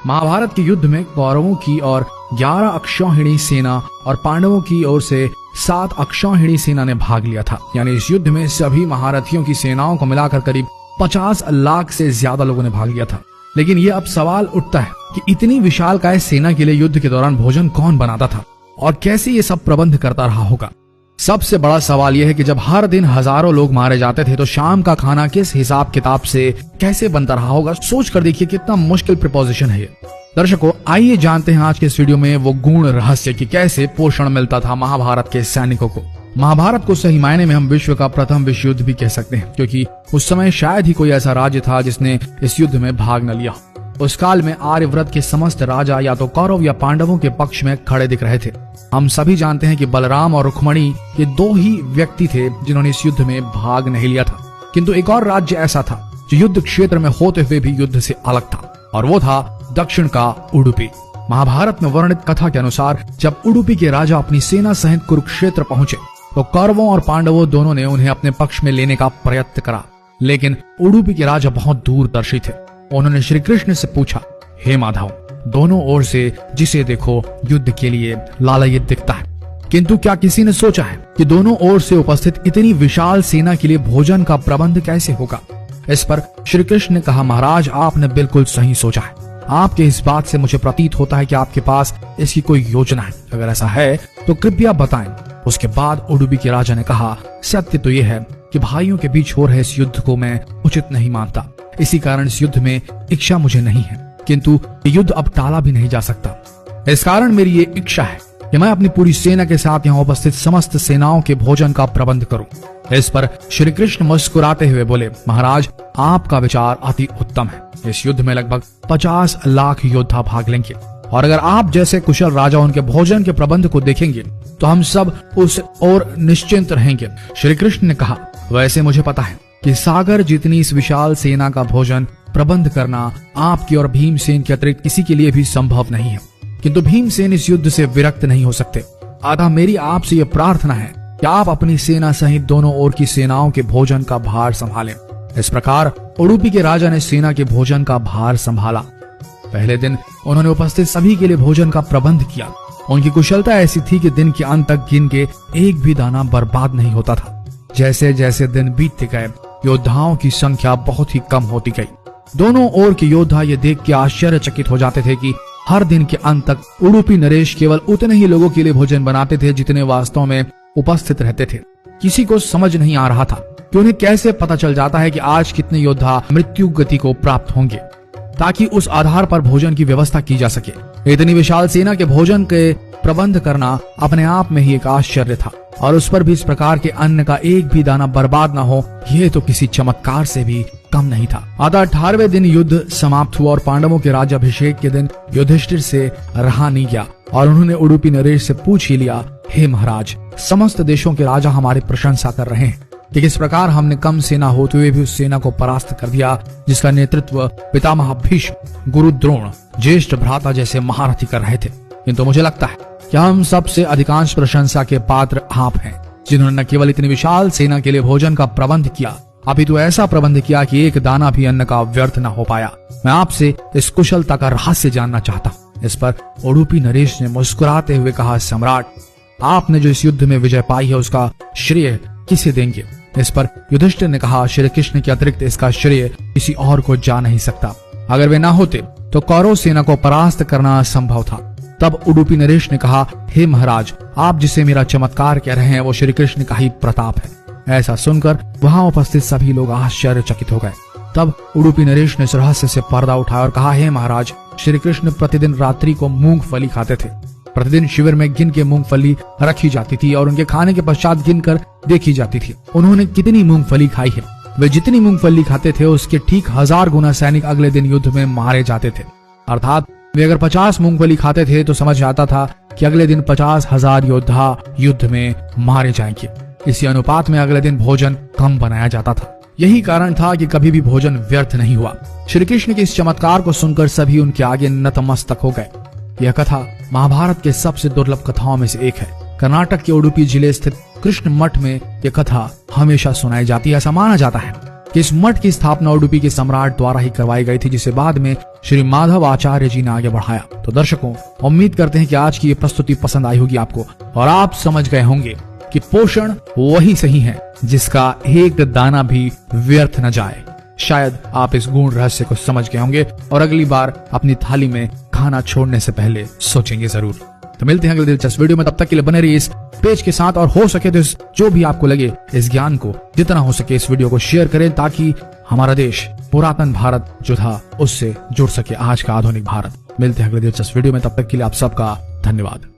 महाभारत के युद्ध में कौरवों की और 11 अक्षौहिणी सेना और पांडवों की ओर से 7 अक्षौहिणी सेना ने भाग लिया था। यानी इस युद्ध में सभी महारथियों की सेनाओं को मिलाकर करीब 50 लाख से ज्यादा लोगों ने भाग लिया था। लेकिन ये अब सवाल उठता है कि इतनी विशालकाय सेना के लिए युद्ध के दौरान भोजन कौन बनाता था और कैसे ये सब प्रबंध करता रहा होगा। सबसे बड़ा सवाल यह है कि जब हर दिन हजारों लोग मारे जाते थे तो शाम का खाना किस हिसाब किताब से कैसे बनता रहा होगा। सोच कर देखिए कितना मुश्किल प्रिपोजिशन है ये। दर्शकों, आइए जानते हैं आज के इस वीडियो में वो गूढ़ रहस्य कि कैसे पोषण मिलता था महाभारत के सैनिकों को। महाभारत को सही मायने में हम विश्व का प्रथम विश्व युद्ध भी कह सकते हैं, क्योंकि उस समय शायद ही कोई ऐसा राज्य था जिसने इस युद्ध में भाग न लिया। उस काल में आर्यव्रत के समस्त राजा या तो कौरव या पांडवों के पक्ष में खड़े दिख रहे थे। हम सभी जानते हैं कि बलराम और रुक्मणी ये 2 ही व्यक्ति थे जिन्होंने इस युद्ध में भाग नहीं लिया था। किंतु एक और राज्य ऐसा था जो युद्ध क्षेत्र में होते हुए भी युद्ध से अलग था, और वो था दक्षिण का उडुपी। महाभारत में वर्णित कथा के अनुसार जब उडुपी के राजा अपनी सेना सहित कुरुक्षेत्र पहुंचे तो कौरवों और पांडवों दोनों ने उन्हें अपने पक्ष में लेने का प्रयत्न करा। लेकिन उडुपी के राजा बहुत दूरदर्शी थे। उन्होंने श्री कृष्ण से पूछा, हे माधव, दोनों ओर से जिसे देखो युद्ध के लिए लालायित दिखता है, किंतु क्या किसी ने सोचा है कि दोनों ओर से उपस्थित इतनी विशाल सेना के लिए भोजन का प्रबंध कैसे होगा। इस पर श्री कृष्ण ने कहा, महाराज, आपने बिल्कुल सही सोचा है। आपके इस बात से मुझे प्रतीत होता है कि आपके पास इसकी कोई योजना है। अगर ऐसा है तो कृपया बताएं। उसके बाद उडुपी के राजा ने कहा, सत्य तो यह है कि भाइयों के बीच हो रहे इस युद्ध को मैं उचित नहीं मानता। इसी कारण इस युद्ध में इच्छा मुझे नहीं है, किंतु ये युद्ध अब टाला भी नहीं जा सकता। इस कारण मेरी ये इच्छा है कि मैं अपनी पूरी सेना के साथ यहाँ उपस्थित समस्त सेनाओं के भोजन का प्रबंध करूं। इस पर श्री कृष्ण मुस्कुराते हुए बोले, महाराज, आपका विचार अति उत्तम है। इस युद्ध में लगभग 50 लाख योद्धा भाग लेंगे, और अगर आप जैसे कुशल राजा उनके भोजन के प्रबंध को देखेंगे तो हम सब उस ओर निश्चिंत रहेंगे। श्री कृष्ण ने कहा, वैसे मुझे पता है कि सागर जितनी इस विशाल सेना का भोजन प्रबंध करना आपकी और भीमसेन के अतिरिक्त किसी के लिए भी संभव नहीं है, किंतु भीमसेन इस युद्ध से विरक्त नहीं हो सकते। अतः मेरी आपसे यह प्रार्थना है कि आप अपनी सेना सहित दोनों ओर की सेनाओं के भोजन का भार संभालें। इस प्रकार उडुपी के राजा ने सेना के भोजन का भार संभाला। पहले दिन उन्होंने उपस्थित सभी के लिए भोजन का प्रबंध किया। उनकी कुशलता ऐसी थी कि दिन के अंत तक गिन के एक भी दाना बर्बाद नहीं होता था। जैसे जैसे दिन बीतते गए योद्धाओं की संख्या बहुत ही कम होती गई। दोनों ओर के योद्धा ये देख के आश्चर्यचकित हो जाते थे कि हर दिन के अंत तक उडुपी नरेश केवल उतने ही लोगों के लिए भोजन बनाते थे जितने वास्तव में उपस्थित रहते थे। किसी को समझ नहीं आ रहा था कि उन्हें कैसे पता चल जाता है कि आज कितने योद्धा मृत्यु गति को प्राप्त होंगे, ताकि उस आधार पर भोजन की व्यवस्था की जा सके। इतनी विशाल सेना के भोजन के प्रबंध करना अपने आप में ही एक आश्चर्य था, और उस पर भी इस प्रकार के अन्न का एक भी दाना बर्बाद न हो, यह तो किसी चमत्कार से भी कम नहीं था। अतः 18वें दिन युद्ध समाप्त हुआ और पांडवों के राज्याभिषेक के दिन युधिष्ठिर से रहा नहीं गया, और उन्होंने उडुपी नरेश से पूछ ही लिया, हे महाराज, समस्त देशों के राजा हमारी प्रशंसा कर रहे हैं कि किस प्रकार हमने कम सेना होते हुए भी उस सेना को परास्त कर दिया जिसका नेतृत्व पितामह भीष्म, गुरु द्रोण, ज्येष्ठ भ्राता जैसे महारथी कर रहे थे। किंतु मुझे लगता है कि हम सबसे अधिकांश प्रशंसा के पात्र आप हैं, जिन्होंने न केवल इतनी विशाल सेना के लिए भोजन का प्रबंध किया, अपितु ऐसा प्रबंध किया कि एक दाना भी अन्न का व्यर्थ न हो पाया। मैं आपसे इस कुशलता का रहस्य जानना चाहता हूँ। इस पर उडुपी नरेश ने मुस्कुराते हुए कहा, सम्राट, आपने जो इस युद्ध में विजय पाई है उसका श्रेय किसे देंगे। इस पर युधिष्ठिर ने कहा, श्री कृष्ण के अतिरिक्त इसका श्रेय किसी और को जा नहीं सकता। अगर वे ना होते तो कौरव सेना को परास्त करना असंभव था। तब उडुपी नरेश ने कहा, हे महाराज, आप जिसे मेरा चमत्कार कह रहे हैं वो श्री कृष्ण का ही प्रताप है। ऐसा सुनकर वहां उपस्थित सभी लोग आश्चर्यचकित हो गए। तब उडुपी नरेश ने इस रहस्य से पर्दा उठाया और कहा, हे महाराज, श्री कृष्ण प्रतिदिन रात्रि को मूंगफली खाते थे। प्रतिदिन शिविर में गिन के मूंगफली रखी जाती थी और उनके खाने के पश्चात गिनकर देखी जाती थी उन्होंने कितनी मूंगफली खाई है। वे जितनी मूंगफली खाते थे उसके ठीक 1000 गुना सैनिक अगले दिन युद्ध में मारे जाते थे। अर्थात वे अगर 50 मूंगफली खाते थे तो समझ आता था कि अगले दिन 50,000 योद्धा युद्ध में मारे जाएंगे। इसी अनुपात में अगले दिन भोजन कम बनाया जाता था। यही कारण था कि कभी भी भोजन व्यर्थ नहीं हुआ। श्री कृष्ण के इस चमत्कार को सुनकर सभी उनके आगे नतमस्तक हो गए। यह कथा महाभारत के सबसे दुर्लभ कथाओं में से एक है। कर्नाटक के उडुपी जिले स्थित कृष्ण मठ में यह कथा हमेशा सुनाई जाती है। ऐसा माना जाता है कि इस मठ की स्थापना उडुपी के सम्राट द्वारा ही करवाई गई थी, जिसे बाद में श्री माधव आचार्य जी ने आगे बढ़ाया। तो दर्शकों, उम्मीद करते हैं कि आज की ये प्रस्तुति पसंद आई होगी आपको और आप समझ गए होंगे कि पोषण वही सही है जिसका एक दाना भी व्यर्थ न जाए। शायद आप इस गूढ़ रहस्य को समझ गए होंगे और अगली बार अपनी थाली में खाना छोड़ने से पहले सोचेंगे जरूर। तो मिलते हैं अगले दिलचस्प वीडियो में, तब तक के लिए बने रहिए इस पेज के साथ और हो सके तो जो भी आपको लगे इस ज्ञान को जितना हो सके इस वीडियो को शेयर करें, ताकि हमारा देश पुरातन भारत जो था उससे जुड़ सके आज का आधुनिक भारत। मिलते हैं अगले दिलचस्प वीडियो में, तब तक के लिए आप सबका धन्यवाद।